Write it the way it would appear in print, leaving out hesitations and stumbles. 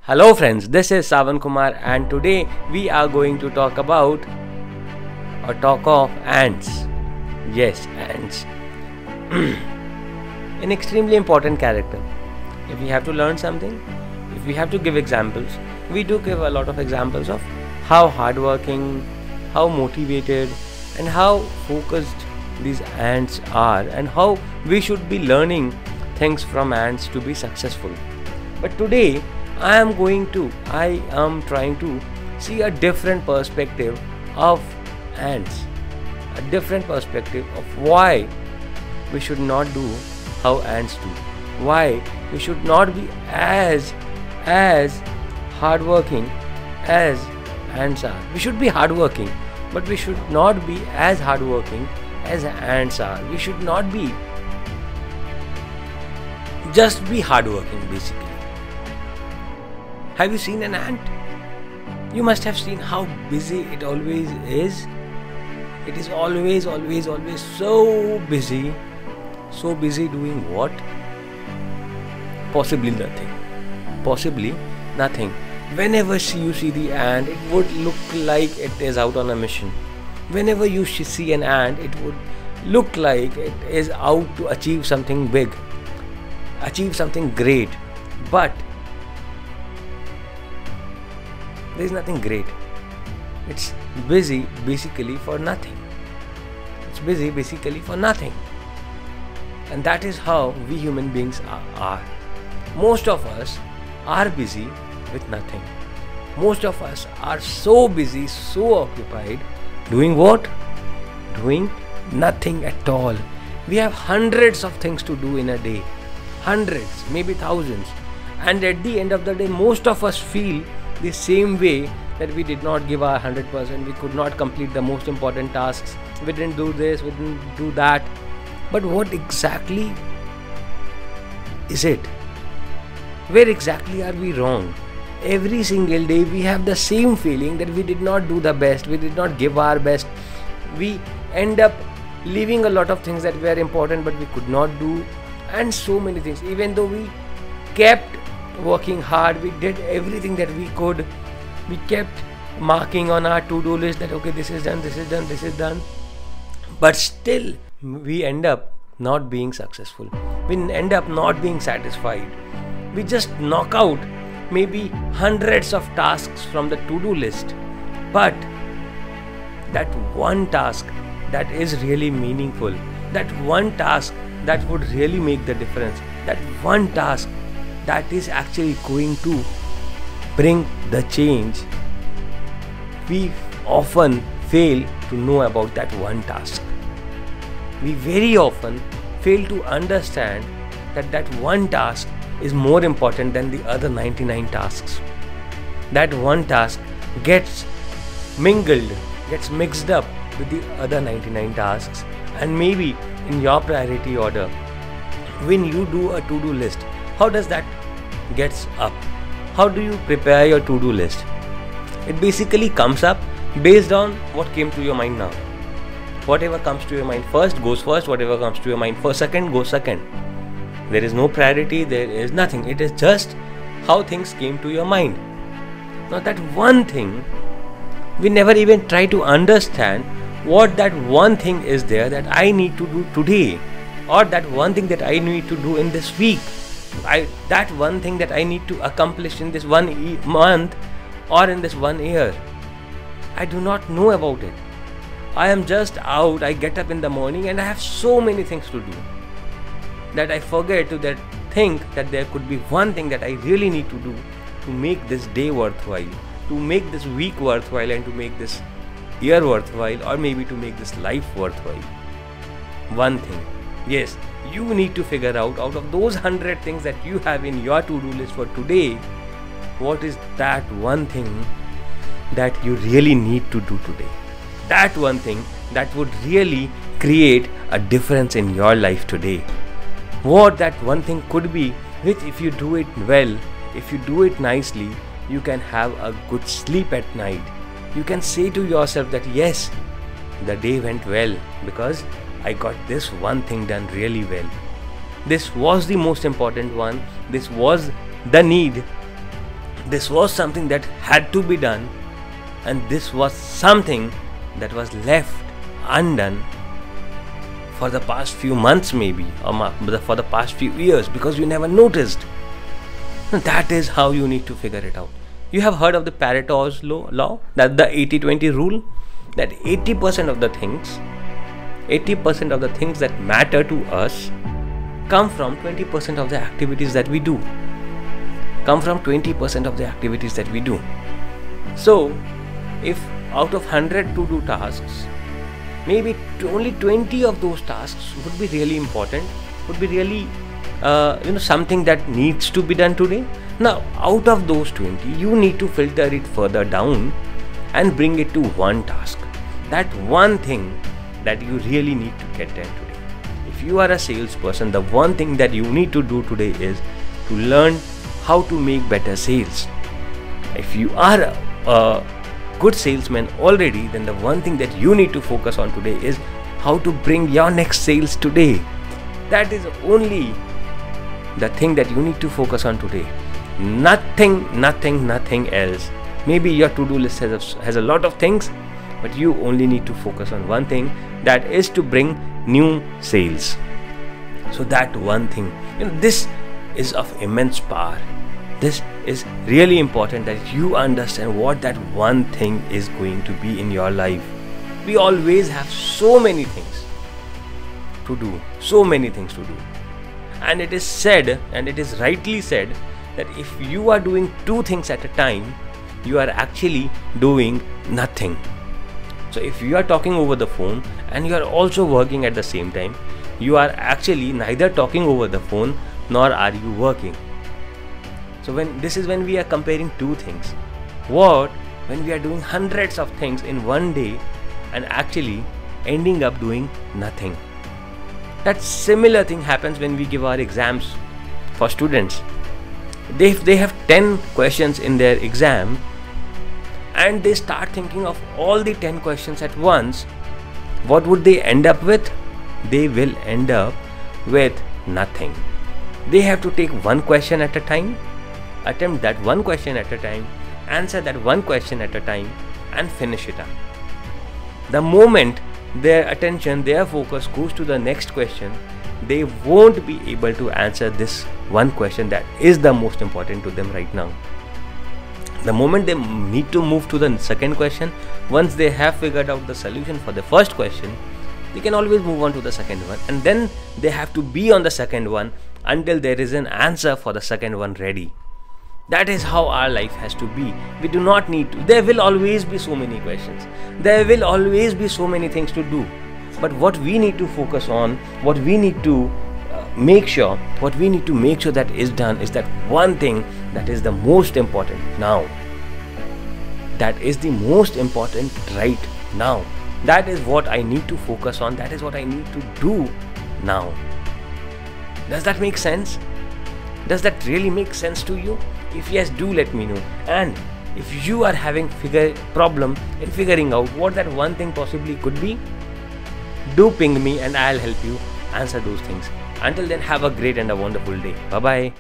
Hello friends, this is Savan Kumar and today we are going to talk about or talk of ants. Yes, ants. An extremely important character. If we have to learn something, if we have to give examples, we do give a lot of examples of how hardworking, how motivated and how focused these ants are and how we should be learning things from ants to be successful. But today I am trying to see a different perspective of ants, a different perspective of why we should not do how ants do, why we should not be as hardworking as ants are. We should be hardworking, but we should not be as hardworking as ants are. We should not be just be hardworking basically. Have you seen an ant? You must have seen how busy it always is. It is always so busy. So busy doing what? Possibly nothing. Whenever you see the ant, it would look like it is out on a mission. Whenever you see an ant, it would look like it is out to achieve something big, achieve something great. But there is nothing great. It's busy basically for nothing. It's busy basically for nothing. And that is how we human beings are. Most of us are busy with nothing. Most of us are so busy, so occupied, doing what? Doing nothing at all. We have hundreds of things to do in a day. Hundreds, maybe thousands. And at the end of the day, most of us feel the same way, that we did not give our 100%, we could not complete the most important tasks, we didn't do this, we didn't do that. But what exactly is it? Where exactly are we wrong? Every single day we have the same feeling that we did not do the best, we did not give our best. We end up leaving a lot of things that were important but we could not do, and so many things. Even though we kept working hard, we did everything that we could, we kept marking on our to-do list that okay, this is done, this is done, this is done, but still we end up not being successful. We end up not being satisfied. We just knock out maybe hundreds of tasks from the to-do list, but that one task that is really meaningful, that one task that would really make the difference, that one task that is actually going to bring the change, we often fail to know about that one task. We very often fail to understand that that one task is more important than the other 99 tasks. That one task gets mingled, gets mixed up with the other 99 tasks, and maybe in your priority order, when you do a to-do list, how does that gets up? How do you prepare your to-do list? It basically comes up based on what came to your mind now. Whatever comes to your mind first goes first, whatever comes to your mind for second goes second. There is no priority, there is nothing. It is just how things came to your mind. Now that one thing, we never even try to understand what that one thing is there that I need to do today, or that one thing that I need to do in this week. That one thing that I need to accomplish in this one month or in this 1 year. I do not know about it. I am just out, I get up in the morning and I have so many things to do that I forget to think that there could be one thing that I really need to do to make this day worthwhile, to make this week worthwhile, and to make this year worthwhile, or maybe to make this life worthwhile. One thing. Yes, you need to figure out of those 100 things that you have in your to-do list for today, what is that one thing that you really need to do today. That one thing that would really create a difference in your life today. What that one thing could be, which if you do it well, if you do it nicely, you can have a good sleep at night. You can say to yourself that yes, the day went well because I got this one thing done really well. This was the most important one. This was the need This was something that had to be done, and this was something that was left undone for the past few months maybe, or for the past few years, because you never noticed. That is how you need to figure it out. You have heard of the Pareto's law, that the 80-20 rule, that 80% of the things that matter to us come from 20% of the activities that we do. So, if out of 100 to-do tasks, maybe only 20 of those tasks would be really important, would be really something that needs to be done today. Now, out of those 20, you need to filter it further down and bring it to one task. That one thing that you really need to get done today. If you are a salesperson, the one thing that you need to do today is to learn how to make better sales. If you are a good salesman already, then the one thing that you need to focus on today is how to bring your next sales today. That is only the thing that you need to focus on today. Nothing else. Maybe your to-do list has a lot of things, but you only need to focus on one thing, that is to bring new sales. So that one thing, this is of immense power. This is really important that you understand what that one thing is going to be in your life. We always have so many things to do, and it is said, and it is rightly said, that if you are doing two things at a time, you are actually doing nothing. So if you are talking over the phone and you are also working at the same time, you are actually neither talking over the phone nor are you working. So this is when we are comparing two things. When we are doing hundreds of things in one day and actually ending up doing nothing. That similar thing happens when we give our exams for students. If they have 10 questions in their exam and they start thinking of all the 10 questions at once, what would they end up with? They will end up with nothing. They have to take one question at a time, attempt that one question at a time, answer that one question at a time, and finish it up. The moment their attention, their focus goes to the next question, they won't be able to answer this one question that is the most important to them right now. The moment they need to move to the second question, once they have figured out the solution for the first question, they can always move on to the second one, and then they have to be on the second one until there is an answer for the second one ready. That is how our life has to be. We do not need to. There will always be so many questions. There will always be so many things to do. But what we need to focus on, what we need to make sure that is done is that one thing that is the most important now. That is the most important right now. That is what I need to focus on. That is what I need to do now. Does that make sense? Does that really make sense to you? If yes, do let me know. And if you are having problem in figuring out what that one thing possibly could be, do ping me and I'll help you answer those things. Until then, have a great and a wonderful day. Bye bye.